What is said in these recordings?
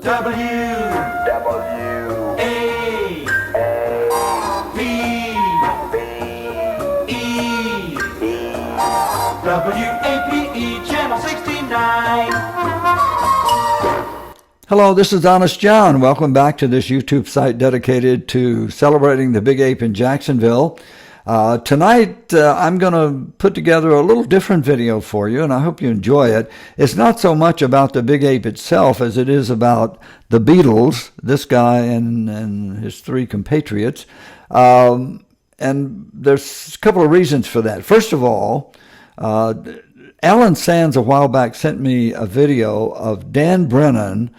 WAPE Channel 69. Hello, this is Honest John. Welcome back to this YouTube site dedicated to celebrating the Big Ape in Jacksonville. Tonight, I'm going to put together a little different video for you, and I hope you enjoy it. It's not so much about the Big Ape itself as it is about the Beatles, this guy and his three compatriots. And there's a couple of reasons for that. First of all, Alan Sands a while back sent me a video of Dan Brennan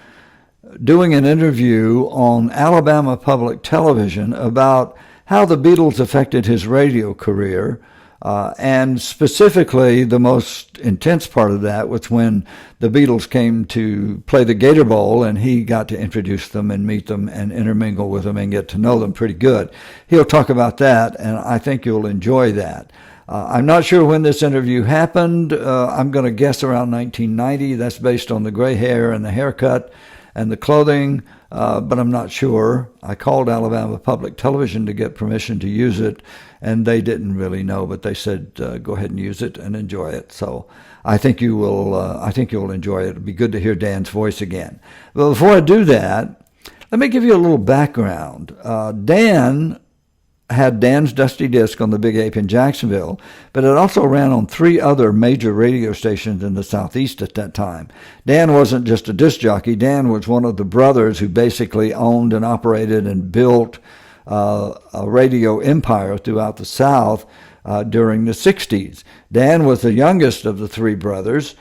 doing an interview on Alabama Public Television about how the Beatles affected his radio career, and specifically the most intense part of that was when the Beatles came to play the Gator Bowl, and he got to introduce them and meet them and intermingle with them and get to know them pretty good. He'll talk about that, and I think you'll enjoy that. I'm not sure when this interview happened. I'm going to guess around 1990. That's based on the gray hair and the haircut and the clothing, but I'm not sure. I called Alabama Public Television to get permission to use it, and they didn't really know, but they said, go ahead and use it and enjoy it. So I think you will. I think you'll enjoy it. It'll be good to hear Dan's voice again. But before I do that, let me give you a little background. Dan had Dan's Dusty Disc on the Big Ape in Jacksonville, but it also ran on three other major radio stations in the Southeast at that time. Dan wasn't just a disc jockey. Dan was one of the brothers who basically owned and operated and built a radio empire throughout the South during the 60s. Dan was the youngest of the three brothers.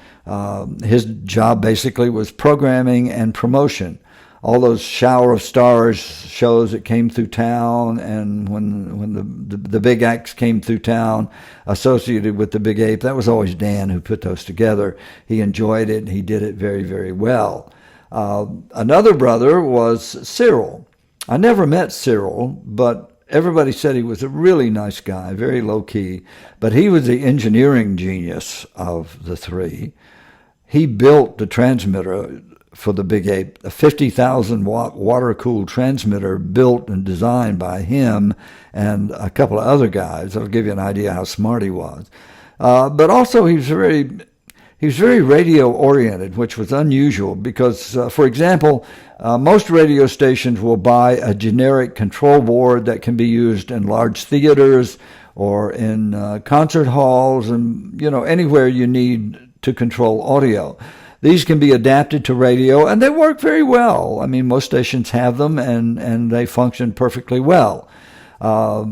His job basically was programming and promotion. All those Shower of Stars shows that came through town, and when the big acts came through town associated with the Big Ape, that was always Dan who put those together. He enjoyed it, and he did it very, very well. Another brother was Cyril. I never met Cyril, but everybody said he was a really nice guy, very low-key, but he was the engineering genius of the three. He built the transmitter for the Big Ape, a 50,000 watt water-cooled transmitter built and designed by him and a couple of other guys. That'll give you an idea how smart he was. But also he was very radio-oriented, which was unusual because, for example, most radio stations will buy a generic control board that can be used in large theaters or in concert halls and, anywhere you need to control audio. These can be adapted to radio, and they work very well. I mean, most stations have them, and they function perfectly well. But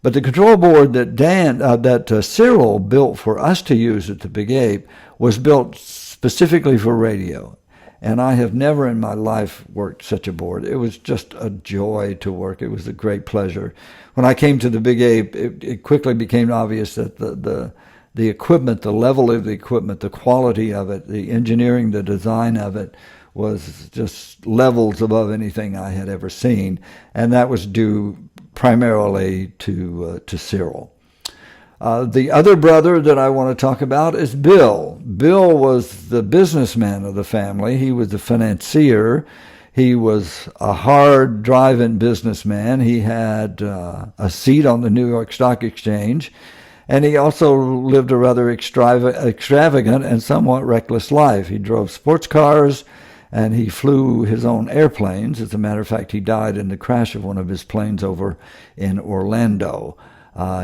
the control board that Cyril built for us to use at the Big Ape was built specifically for radio. And I have never in my life worked such a board. It was just a joy to work. It was a great pleasure. When I came to the Big Ape, it quickly became obvious that the equipment, the level of the equipment, the quality of it, the engineering, the design of it was just levels above anything I had ever seen. And that was due primarily to Cyril. The other brother that I want to talk about is Bill. Bill was the businessman of the family. He was the financier. He was a hard driving businessman. He had a seat on the New York Stock Exchange. And he also lived a rather extravagant and somewhat reckless life. He drove sports cars, and he flew his own airplanes. As a matter of fact, he died in the crash of one of his planes over in Orlando.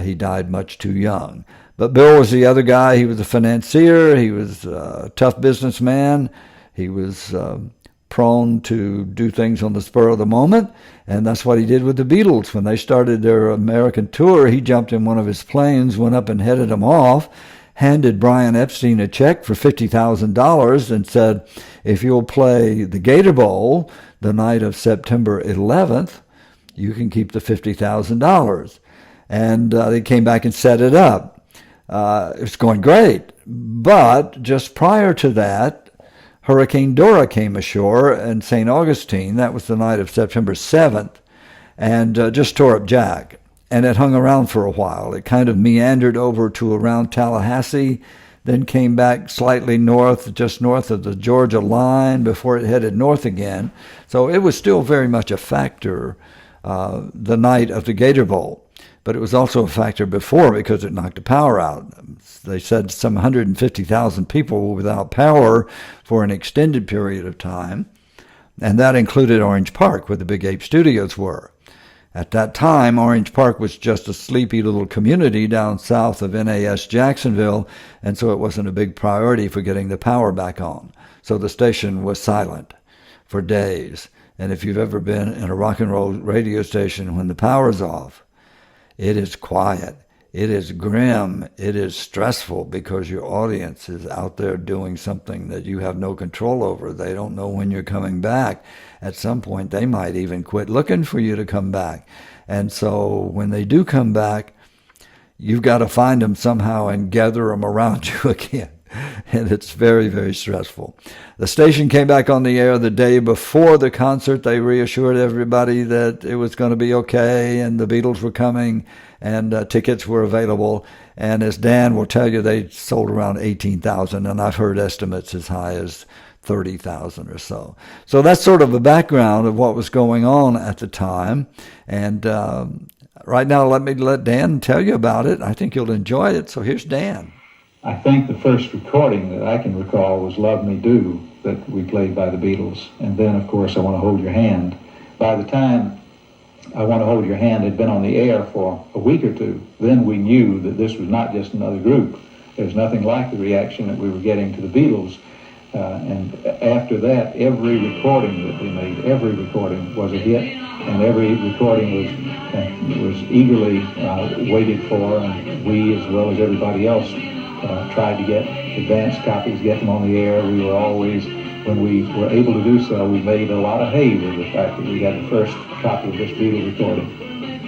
He died much too young. But Bill was the other guy. He was a financier. He was a tough businessman. He was prone to do things on the spur of the moment, and that's what he did with the Beatles. When they started their American tour, he jumped in one of his planes, went up and headed them off, handed Brian Epstein a check for $50,000 and said, if you'll play the Gator Bowl the night of September 11th, you can keep the $50,000. And they came back and set it up. It was going great. But just prior to that, Hurricane Dora came ashore in St. Augustine. That was the night of September 7th, and just tore up Jack. And it hung around for a while. It kind of meandered over to around Tallahassee, then came back slightly north, just north of the Georgia line before it headed north again. So it was still very much a factor the night of the Gator Bowl. But it was also a factor before because it knocked the power out. They said some 150,000 people were without power for an extended period of time, and that included Orange Park, where the Big Ape studios were. At that time, Orange Park was just a sleepy little community down south of NAS Jacksonville, and so it wasn't a big priority for getting the power back on. So the station was silent for days. And if you've ever been in a rock and roll radio station when the power's off, it is quiet. It is grim. It is stressful because your audience is out there doing something that you have no control over. They don't know when you're coming back. At some point, they might even quit looking for you to come back. And so when they do come back, you've got to find them somehow and gather them around you again. And it's very, very stressful. The station came back on the air the day before the concert. They reassured everybody that it was going to be okay and the Beatles were coming and tickets were available. And as Dan will tell you, they sold around 18,000, and I've heard estimates as high as 30,000 or so. So that's sort of the background of what was going on at the time. And right now, let me let Dan tell you about it. I think you'll enjoy it. So here's Dan. I think the first recording that I can recall was Love Me Do, that we played by the Beatles. And then, of course, I Want to Hold Your Hand. By the time I Want to Hold Your Hand had been on the air for a week or two, then we knew that this was not just another group. There was nothing like the reaction that we were getting to the Beatles. And after that, every recording that we made, every recording was a hit, and every recording was eagerly waited for, and we, as well as everybody else, tried to get advanced copies, get them on the air. We were always, when we were able to do so, we made a lot of hay with the fact that we had the first copy of this Beatle recording.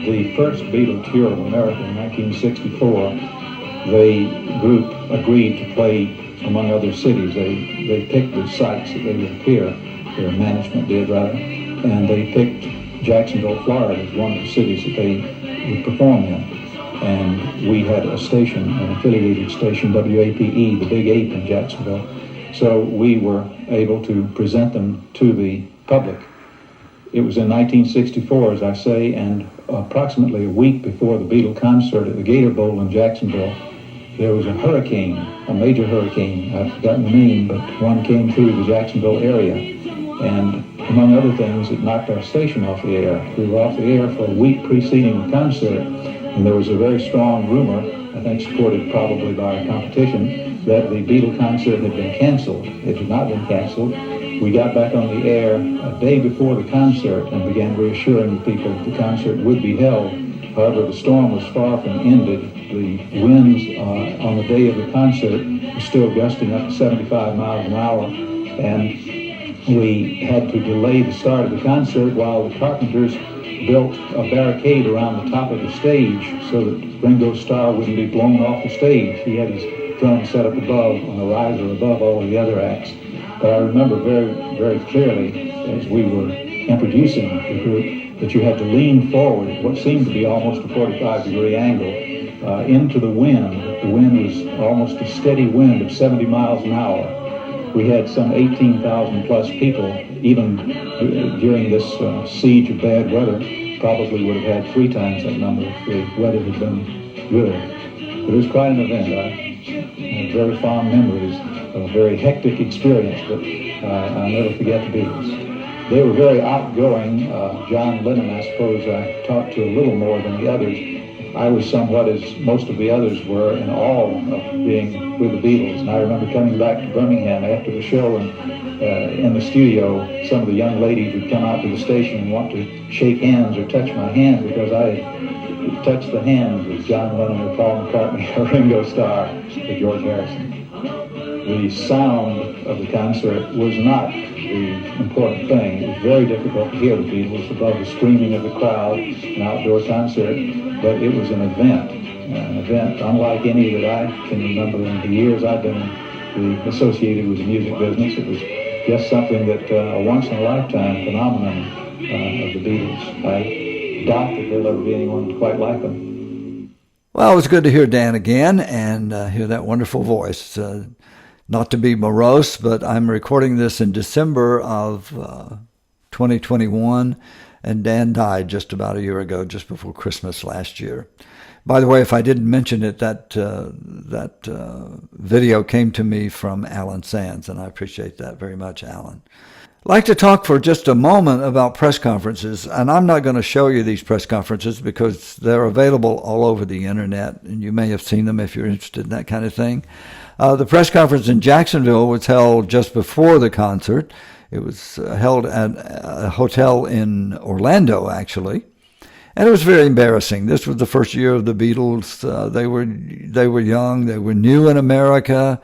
The first Beatle tour of America in 1964, the group agreed to play among other cities. They picked the sites that they would appear, their management did rather, and they picked Jacksonville, Florida as one of the cities that they would perform in. And we had a station, an affiliated station, WAPE, the Big Ape in Jacksonville. So we were able to present them to the public. It was in 1964, as I say, and approximately a week before the Beatle concert at the Gator Bowl in Jacksonville, there was a hurricane, a major hurricane. I've forgotten the name, but one came through the Jacksonville area. And among other things, it knocked our station off the air. We were off the air for a week preceding the concert. And there was a very strong rumor, I think supported probably by our competition, that the Beatle concert had been canceled. It had not been canceled. We got back on the air a day before the concert and began reassuring the people that the concert would be held. However, the storm was far from ended. The winds on the day of the concert were still gusting up to 75 miles an hour, and we had to delay the start of the concert while the carpenters built a barricade around the top of the stage so that Ringo Starr wouldn't be blown off the stage. He had his drum set up above on a riser above all of the other acts. But I remember very, very clearly as we were introducing the group that you had to lean forward at what seemed to be almost a 45-degree angle into the wind. The wind was almost a steady wind of 70 miles an hour. We had some 18,000 plus people, even during this siege of bad weather, probably would have had 3 times that number if the weather had been good. But it was quite an event. I have very fond memories of a very hectic experience, but I'll never forget the Beatles. They were very outgoing. John Lennon, I suppose, I talked to a little more than the others. I was somewhat, as most of the others were, in awe of being with the Beatles. And I remember coming back to Birmingham after the show, and in the studio, some of the young ladies would come out to the station and want to shake hands or touch my hand because I had touched the hands of John Lennon or Paul McCartney or Ringo Starr or George Harrison. The sound of the concert was not the important thing. It was very difficult to hear the Beatles above the screaming of the crowd, an outdoor concert, but it was an event unlike any that I can remember in the years I've been associated with the music business. It was just something that a once-in-a-lifetime phenomenon of the Beatles. I doubt that there'll ever be anyone quite like them. Well, it was good to hear Dan again and hear that wonderful voice. Not to be morose, but I'm recording this in December of 2021, and Dan died just about a year ago, just before Christmas last year. By the way, if I didn't mention it, that video came to me from Alan Sands, and I appreciate that very much, Alan. I'd like to talk for just a moment about press conferences, and I'm not going to show you these press conferences because they're available all over the internet, and you may have seen them if you're interested in that kind of thing. The press conference in Jacksonville was held just before the concert. It was held at a hotel in Orlando, actually, and it was very embarrassing. This was the first year of the Beatles. They were young. They were new in America.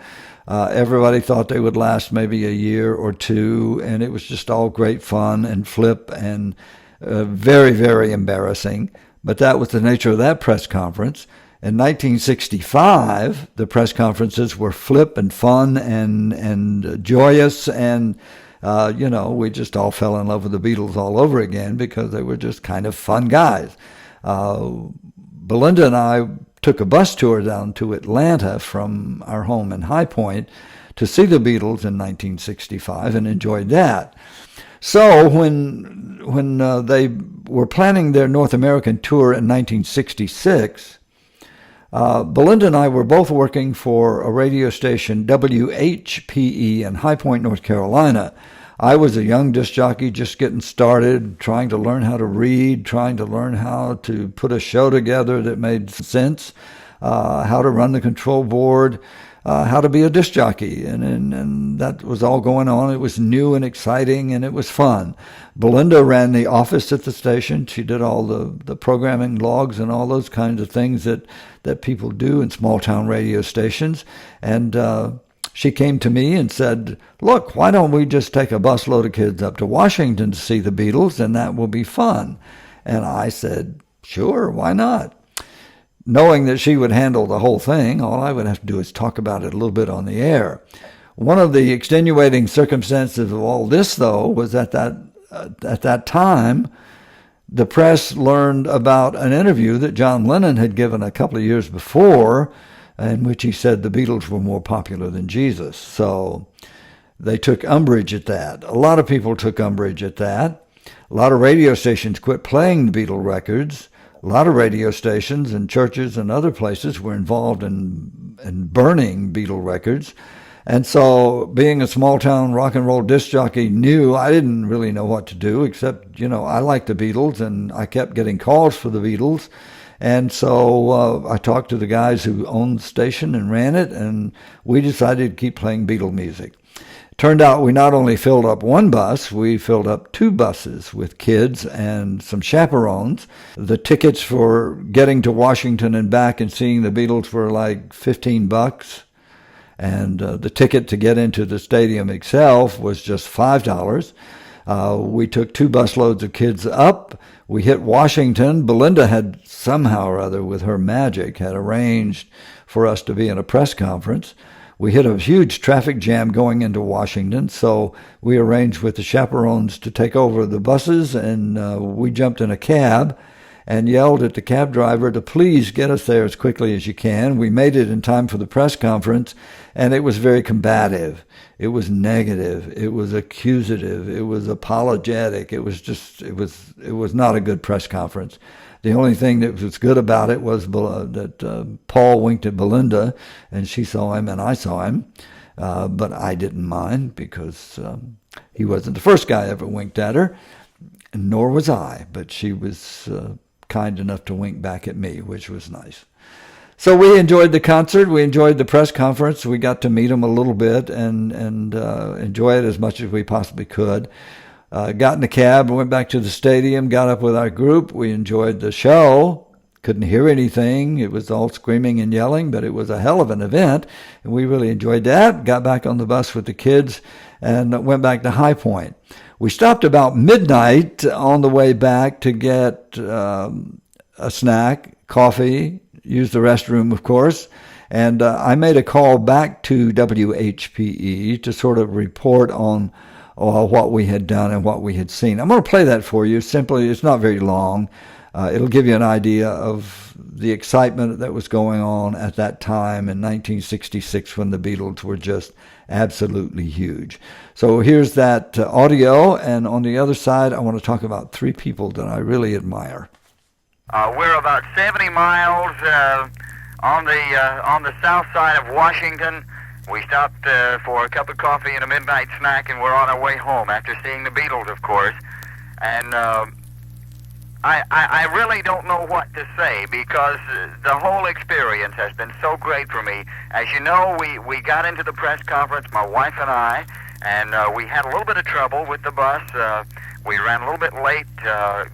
Everybody thought they would last maybe a year or two, and it was just all great fun and flip and very, very embarrassing. But that was the nature of that press conference. In 1965, the press conferences were flip and fun and joyous, and we just all fell in love with the Beatles all over again because they were just kind of fun guys. Belinda and I took a bus tour down to Atlanta from our home in High Point to see the Beatles in 1965 and enjoyed that. So when they were planning their North American tour in 1966, Belinda and I were both working for a radio station, WHPE, in High Point, North Carolina. I was a young disc jockey just getting started, trying to learn how to read, trying to learn how to put a show together that made sense, how to run the control board, how to be a disc jockey. And that was all going on. It was new and exciting, and it was fun. Belinda ran the office at the station. She did all the programming logs and all those kinds of things that people do in small-town radio stations. And she came to me and said, look, why don't we just take a busload of kids up to Washington to see the Beatles, and that will be fun. And I said, sure, why not? Knowing that she would handle the whole thing, all I would have to do is talk about it a little bit on the air. One of the extenuating circumstances of all this, though, was at that time, the press learned about an interview that John Lennon had given a couple of years before, in which he said the Beatles were more popular than Jesus. So they took umbrage at that. A lot of people took umbrage at that. A lot of radio stations quit playing the Beatle records. A lot of radio stations and churches and other places were involved in burning Beatle records. And so being a small-town rock and roll disc jockey knew I didn't really know what to do, except, I liked the Beatles, and I kept getting calls for the Beatles. And so I talked to the guys who owned the station and ran it, and we decided to keep playing Beatle music. Turned out we not only filled up one bus, we filled up two buses with kids and some chaperones. The tickets for getting to Washington and back and seeing the Beatles were like $15, and the ticket to get into the stadium itself was just $5. We took two busloads of kids up. We hit Washington. Belinda had somehow or other, with her magic, had arranged for us to be in a press conference. We hit a huge traffic jam going into Washington, so we arranged with the chaperones to take over the buses, and we jumped in a cab and yelled at the cab driver to please get us there as quickly as you can. We made it in time for the press conference, and it was very combative. It was negative. It was accusative. It was apologetic. It was not a good press conference. The only thing that was good about it was that Paul winked at Belinda, and she saw him and I saw him. But I didn't mind because he wasn't the first guy I ever winked at her, nor was I. But she was kind enough to wink back at me, which was nice. So we enjoyed the concert. We enjoyed the press conference. We got to meet him a little bit and enjoy it as much as we possibly could. Got in the cab, went back to the stadium, got up with our group. We enjoyed the show. Couldn't hear anything. It was all screaming and yelling, but it was a hell of an event, and we really enjoyed that. Got back on the bus with the kids and went back to High Point. We stopped about midnight on the way back to get a snack, coffee, use the restroom, of course, and I made a call back to WHPE to sort of report on what we had done and what we had seen. I'm going to play that for you. Simply, it's not very long. it'll give you an idea of the excitement that was going on at that time in 1966 when the Beatles were just absolutely huge. So here's that audio, and on the other side, I want to talk about three people that I really admire. We're about 70 miles on the south side of Washington. We stopped for a cup of coffee and a midnight snack, and we're on our way home after seeing the Beatles, of course. And I really don't know what to say, because the whole experience has been so great for me. As you know, we got into the press conference, my wife and I, and we had a little bit of trouble with the bus. We ran a little bit late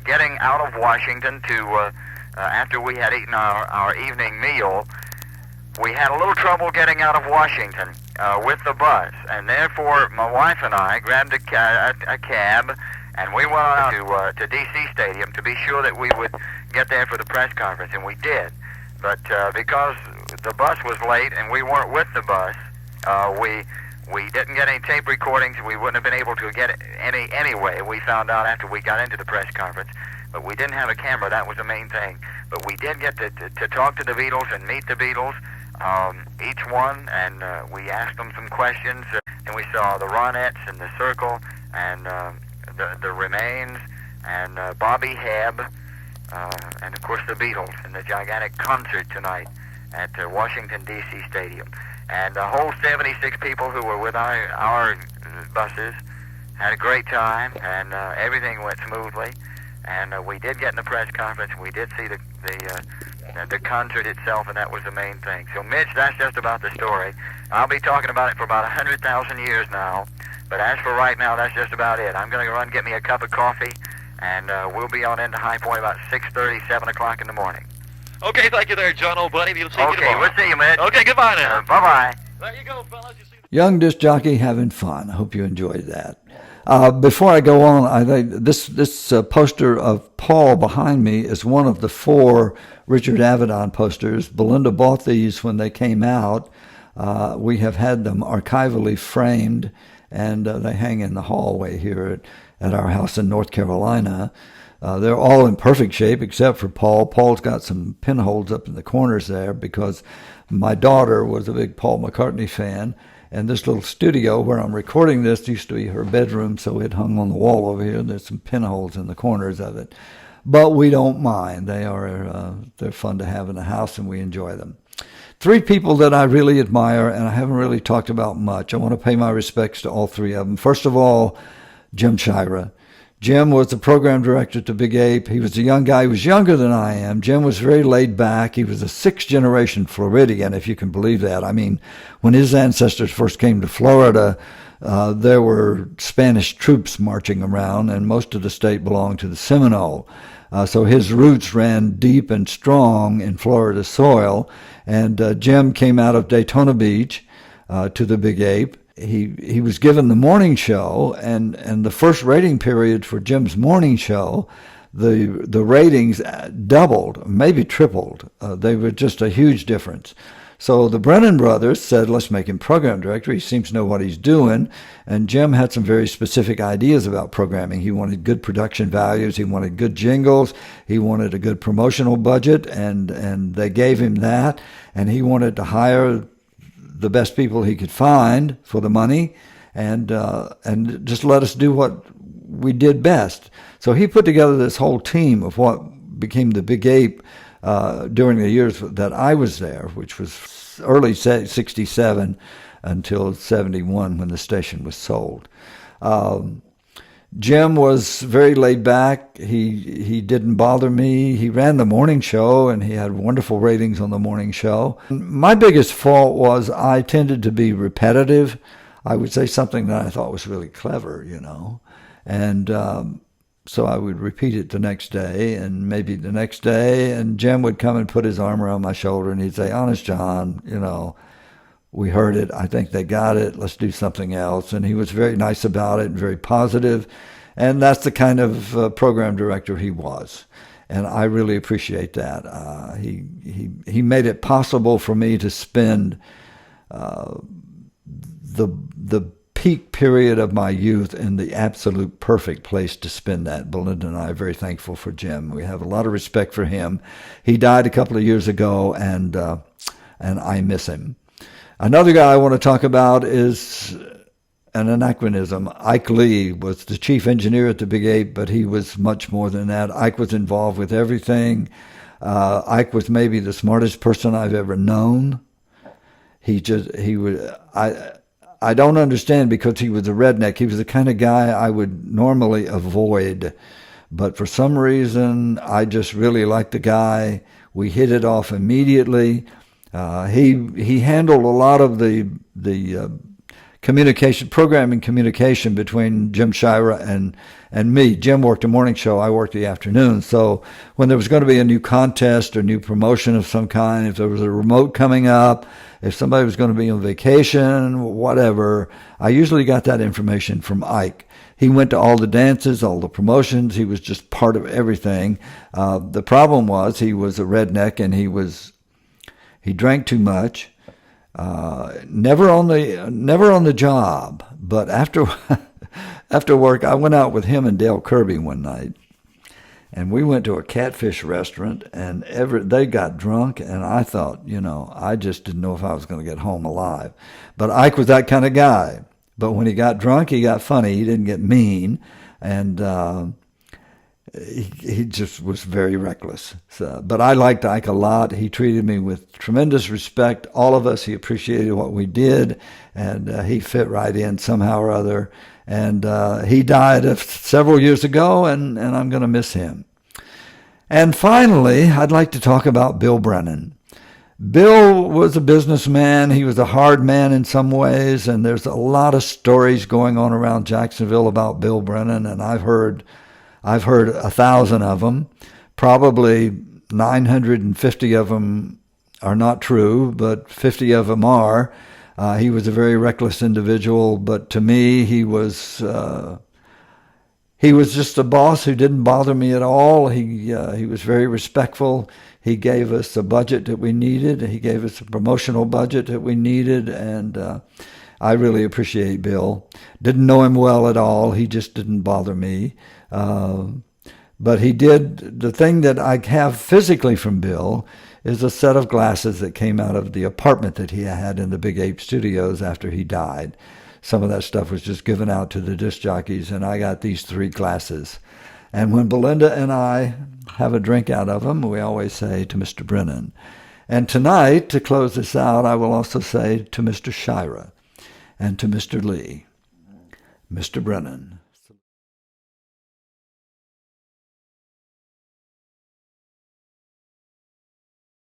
getting out of Washington to after we had eaten our evening meal. We had a little trouble getting out of Washington with the bus, and therefore my wife and I grabbed a cab, and we went on to D.C. Stadium to be sure that we would get there for the press conference, and we did. But because the bus was late and we weren't with the bus, we didn't get any tape recordings. We wouldn't have been able to get any anyway. We found out after we got into the press conference. But we didn't have a camera. That was the main thing. But we did get to talk to the Beatles and meet the Beatles, each one, and we asked them some questions. And we saw the Ronettes and the Circle and the Remains and Bobby Hebb, and of course the Beatles, and the gigantic concert tonight at Washington, D.C. Stadium. And the whole 76 people who were with our buses had a great time, and everything went smoothly. And we did get in the press conference, and we did see the concert itself, and that was the main thing. So, Mitch, that's just about the story. I'll be talking about it for about 100,000 years now, but as for right now, that's just about it. I'm going to run get me a cup of coffee, and we'll be on into High Point about 6:30, 7 o'clock in the morning. Okay, thank you there, John, old buddy. We'll see you Okay, tomorrow. we'll see you, Mitch. Okay, goodbye now. Bye-bye. There you go, fellas. You see Young disc jockey having fun. I hope you enjoyed that. Before I go on, I think this poster of Paul behind me is one of the 4 Richard Avedon posters. Belinda bought these when they came out. We have had them archivally framed, and they hang in the hallway here at our house in North Carolina. They're all in perfect shape except for Paul. Paul's got some pinholes up in the corners there because my daughter was a big Paul McCartney fan. And this little studio where I'm recording this used to be her bedroom, so it hung on the wall over here. There's some pinholes in the corners of it. But we don't mind. They're fun to have in the house, and we enjoy them. 3 people that I really admire, and I haven't really talked about much. I want to pay my respects to all 3 of them. First of all, Jim Shira. Jim was the program director to Big Ape. He was a young guy. He was younger than I am. Jim was very laid back. He was a 6th-generation Floridian, if you can believe that. I mean, when his ancestors first came to Florida, there were Spanish troops marching around, and most of the state belonged to the Seminole. So his roots ran deep and strong in Florida soil. And Jim came out of Daytona Beach to the Big Ape. He was given the morning show, and the first rating period for Jim's morning show, the ratings doubled, maybe tripled. They were just a huge difference. So the Brennan brothers said, let's make him program director. He seems to know what he's doing. And Jim had some very specific ideas about programming. He wanted good production values. He wanted good jingles. He wanted a good promotional budget, and they gave him that. And he wanted to hire the best people he could find for the money, and just let us do what we did best. So he put together this whole team of what became the Big Ape during the years that I was there, which was early 67 until 71 when the station was sold. Jim was very laid back. He didn't bother me. He ran the morning show, and he had wonderful ratings on the morning show. My biggest fault was I tended to be repetitive. I would say something that I thought was really clever, and so I would repeat it the next day, and maybe the next day, and Jim would come and put his arm around my shoulder, and he'd say, "Honest, John, we heard it. I think they got it. Let's do something else." And he was very nice about it and very positive. And that's the kind of program director he was. And I really appreciate that. He made it possible for me to spend the peak period of my youth and the absolute perfect place to spend that. Belinda and I are very thankful for Jim. We have a lot of respect for him. He died a couple of years ago, and I miss him. Another guy I want to talk about is an anachronism. Ike Lee was the chief engineer at the Big Ape, but he was much more than that. Ike was involved with everything. Ike was maybe the smartest person I've ever known. I don't understand, because he was a redneck. He was the kind of guy I would normally avoid. But for some reason, I just really liked the guy. We hit it off immediately. He handled a lot of the programming communication between Jim Shira and me. Jim worked the morning show, I worked the afternoon. So when there was going to be a new contest or new promotion of some kind, if there was a remote coming up, if somebody was going to be on vacation, whatever, I usually got that information from Ike. He went to all the dances, all the promotions. He was just part of everything. The problem was he was a redneck, and he drank too much. Never on the job, but after work, I went out with him and Dale Kirby one night, and we went to a catfish restaurant, and they got drunk, and I thought, I just didn't know if I was going to get home alive. But Ike was that kind of guy. But when he got drunk, he got funny. He didn't get mean, and he just was very reckless. But I liked Ike a lot. He treated me with tremendous respect. All of us, he appreciated what we did, and he fit right in somehow or other. And he died several years ago, and I'm going to miss him. And finally, I'd like to talk about Bill Brennan. Bill was a businessman. He was a hard man in some ways, and there's a lot of stories going on around Jacksonville about Bill Brennan, and I've heard 1,000 of them. Probably 950 of them are not true, but 50 of them are. He was a very reckless individual, but to me, he was just a boss who didn't bother me at all. He was very respectful. He gave us a budget that we needed. He gave us a promotional budget that we needed, and I really appreciate Bill. Didn't know him well at all. He just didn't bother me. But he did, the thing that I have physically from Bill is a set of glasses that came out of the apartment that he had in the Big Ape studios after he died. Some of that stuff was just given out to the disc jockeys, and I got these 3 glasses. And when Belinda and I have a drink out of them, we always say to Mr. Brennan. And tonight, to close this out, I will also say to Mr. Shira and to Mr. Lee, Mr. Brennan,